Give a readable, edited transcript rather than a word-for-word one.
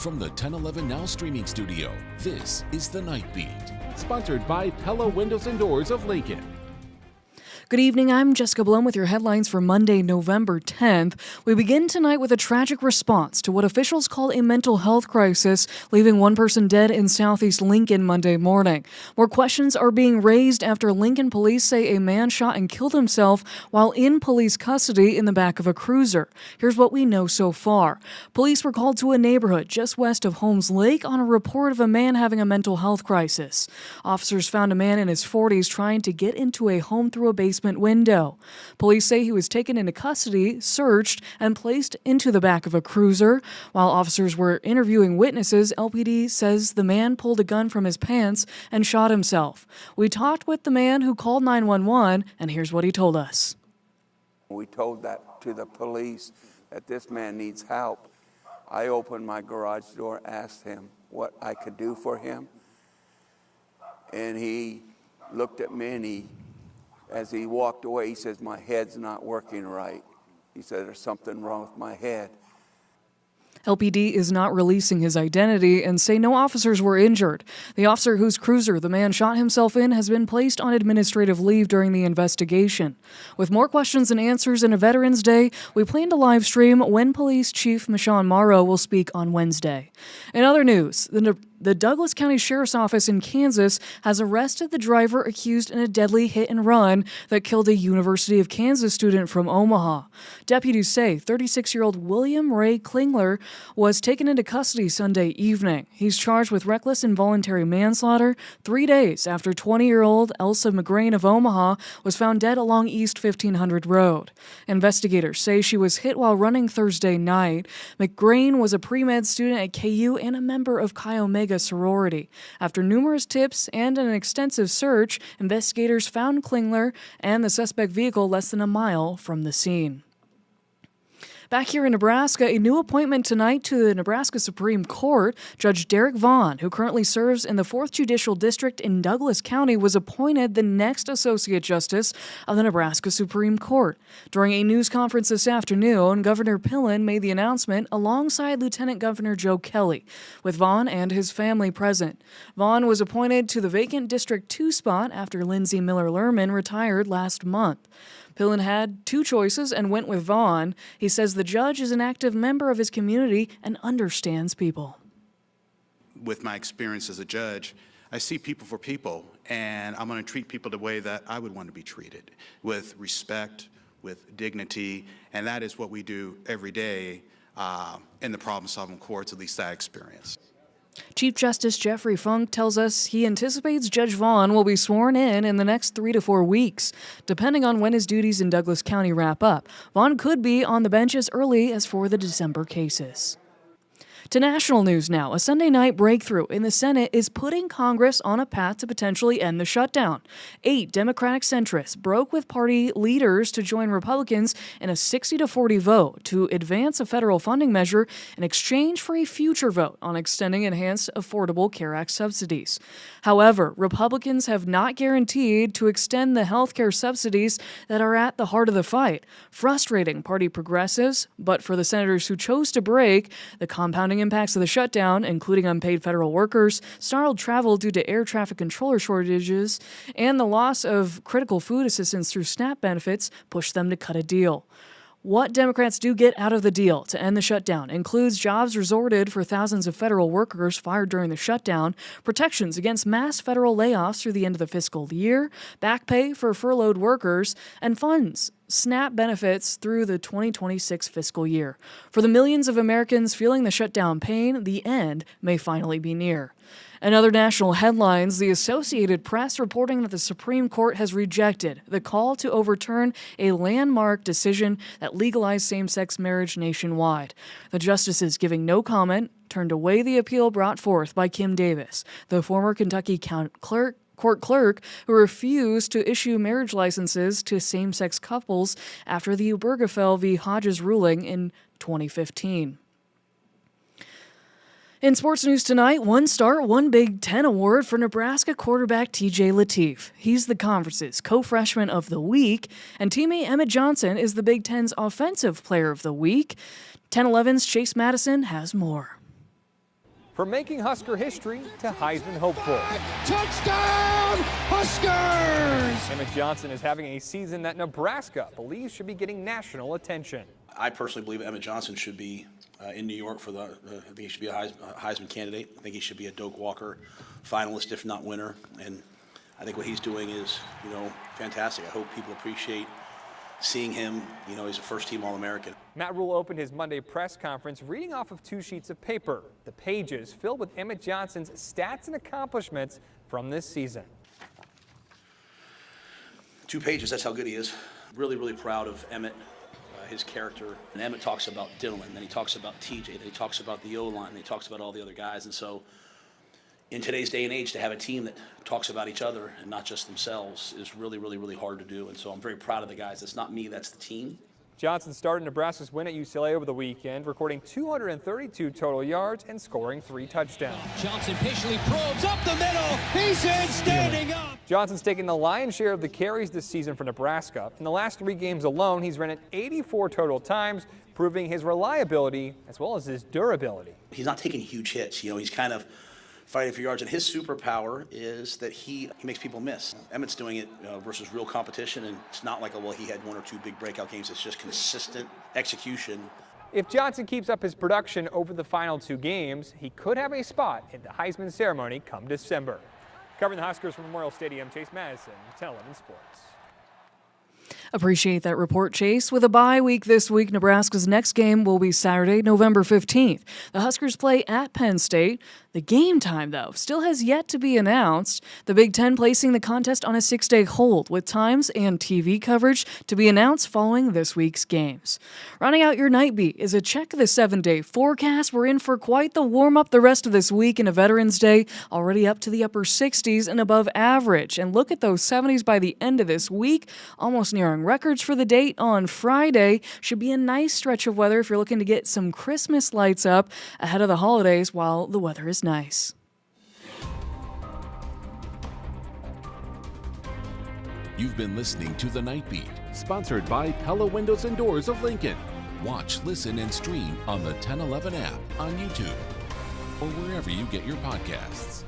From the 1011 Now streaming studio, this is The Night Beat. Sponsored by Pella Windows and Doors of Lincoln. Good evening, I'm Jessica Blum with your headlines for Monday, November 10th. We begin tonight with a tragic response to what officials call a mental health crisis, leaving one person dead in southeast Lincoln Monday morning. More questions are being raised after Lincoln police say a man shot and killed himself while in police custody in the back of a cruiser. Here's what we know so far. Police were called to a neighborhood just west of Holmes Lake on a report of a man having a mental health crisis. Officers found a man in his 40s trying to get into a home through a basement window. Police say he was taken into custody, searched, and placed into the back of a cruiser. While officers were interviewing witnesses, LPD says the man pulled a gun from his pants and shot himself. We talked with the man who called 911, and here's what he told us. We told that to the police that this man needs help. I opened my garage door, asked him what I could do for him, and he looked at me and as he walked away, he says, "My head's not working right." He said, "There's something wrong with my head." LPD is not releasing his identity and say no officers were injured. The officer whose cruiser the man shot himself in has been placed on administrative leave during the investigation. With more questions and answers in a Veterans Day, we plan to live stream when Police Chief Michonne Morrow will speak on Wednesday. In other news, the Douglas County Sheriff's Office in Kansas has arrested the driver accused in a deadly hit and run that killed a University of Kansas student from Omaha. Deputies say 36-year-old William Ray Klingler was taken into custody Sunday evening. He's charged with reckless involuntary manslaughter 3 days after 20-year-old Elsa McGrain of Omaha was found dead along East 1500 Road. Investigators say she was hit while running Thursday night. McGrain was a pre-med student at KU and a member of Chi Omega sorority. After numerous tips and an extensive search, investigators found Klingler and the suspect vehicle less than a mile from the scene. Back here in Nebraska, a new appointment tonight to the Nebraska Supreme Court. Judge Derek Vaughn, who currently serves in the 4th Judicial District in Douglas County, was appointed the next Associate Justice of the Nebraska Supreme Court. During a news conference this afternoon, Governor Pillen made the announcement alongside Lieutenant Governor Joe Kelly, with Vaughn and his family present. Vaughn was appointed to the vacant District 2 spot after Lindsey Miller-Lerman retired last month. Pillen had two choices and went with Vaughn. He says the judge is an active member of his community and understands people. With my experience as a judge, I see people for people, and I'm going to treat people the way that I would want to be treated, with respect, with dignity, and that is what we do every day in the problem-solving courts, at least that experience. Chief Justice Jeffrey Funk tells us he anticipates Judge Vaughn will be sworn in the next 3 to 4 weeks. Depending on when his duties in Douglas County wrap up, Vaughn could be on the bench as early as for the December cases. To national news now, a Sunday night breakthrough in the Senate is putting Congress on a path to potentially end the shutdown. 8 Democratic centrists broke with party leaders to join Republicans in a 60-40 vote to advance a federal funding measure in exchange for a future vote on extending enhanced Affordable Care Act subsidies. However, Republicans have not guaranteed to extend the health care subsidies that are at the heart of the fight, frustrating party progressives. But for the senators who chose to break, the compounding impacts of the shutdown, including unpaid federal workers, snarled travel due to air traffic controller shortages, and the loss of critical food assistance through SNAP benefits, pushed them to cut a deal. What Democrats do get out of the deal to end the shutdown includes jobs resorted for thousands of federal workers fired during the shutdown, protections against mass federal layoffs through the end of the fiscal year, back pay for furloughed workers, and funds SNAP benefits through the 2026 fiscal year. For the millions of Americans feeling the shutdown pain, the end may finally be near. In other national headlines, the Associated Press reporting that the Supreme Court has rejected the call to overturn a landmark decision that legalized same-sex marriage nationwide. The justices, giving no comment, turned away the appeal brought forth by Kim Davis, the former Kentucky court clerk who refused to issue marriage licenses to same-sex couples after the Obergefell v. Hodges ruling in 2015. In sports news tonight, one start, one Big Ten award for Nebraska quarterback TJ Lateef. He's the conference's co-freshman of the week, and teammate Emmett Johnson is the Big Ten's offensive player of the week. 10-11's Chase Madison has more. From making Husker history to Heisman hopeful. Touchdown, Huskers! Emmett Johnson is having a season that Nebraska believes should be getting national attention. I personally believe Emmett Johnson should be in New York for I think he should be a Heisman candidate. I think he should be a Doak Walker finalist, if not winner. And I think what he's doing is, fantastic. I hope people appreciate seeing him. He's a first-team All-American. Matt Rule opened his Monday press conference reading off of 2 sheets of paper, the pages filled with Emmett Johnson's stats and accomplishments from this season. 2 pages, that's how good he is. Really, really proud of Emmett, his character. And Emmett talks about Dylan, then he talks about TJ, then he talks about the O-line, then he talks about all the other guys. And so in today's day and age, to have a team that talks about each other and not just themselves is really, really, really hard to do. And so I'm very proud of the guys. It's not me, that's the team. Johnson started Nebraska's win at UCLA over the weekend, recording 232 total yards and scoring 3 touchdowns. Johnson patiently probes up the middle. He's in, standing up. Johnson's taken the lion's share of the carries this season for Nebraska. In the last 3 games alone, he's run it 84 total times, proving his reliability as well as his durability. He's not taking huge hits. He's kind of fighting for yards, and his superpower is that he makes people miss. Emmett's doing it versus real competition, and it's not like, he had 1 or 2 big breakout games. It's just consistent execution. If Johnson keeps up his production over the final 2 games, he could have a spot in the Heisman ceremony come December. Covering the Huskers from Memorial Stadium, Chase Madison, 1011 Sports. Appreciate that report, Chase. With a bye week this week, Nebraska's next game will be Saturday, November 15th. The Huskers play at Penn State. The game time, though, still has yet to be announced. The Big Ten placing the contest on a 6-day hold, with times and TV coverage to be announced following this week's games. Rounding out your night beat is a check of the 7-day forecast. We're in for quite the warm-up the rest of this week into Veterans Day, already up to the upper 60s and above average. And look at those 70s by the end of this week, almost nearing records for the date on Friday. Should be a nice stretch of weather if you're looking to get some Christmas lights up ahead of the holidays while the weather is nice. You've been listening to The Night Beat. Sponsored by Pella Windows and Doors of Lincoln. Watch, listen, and stream on the 1011 app on YouTube or wherever you get your podcasts.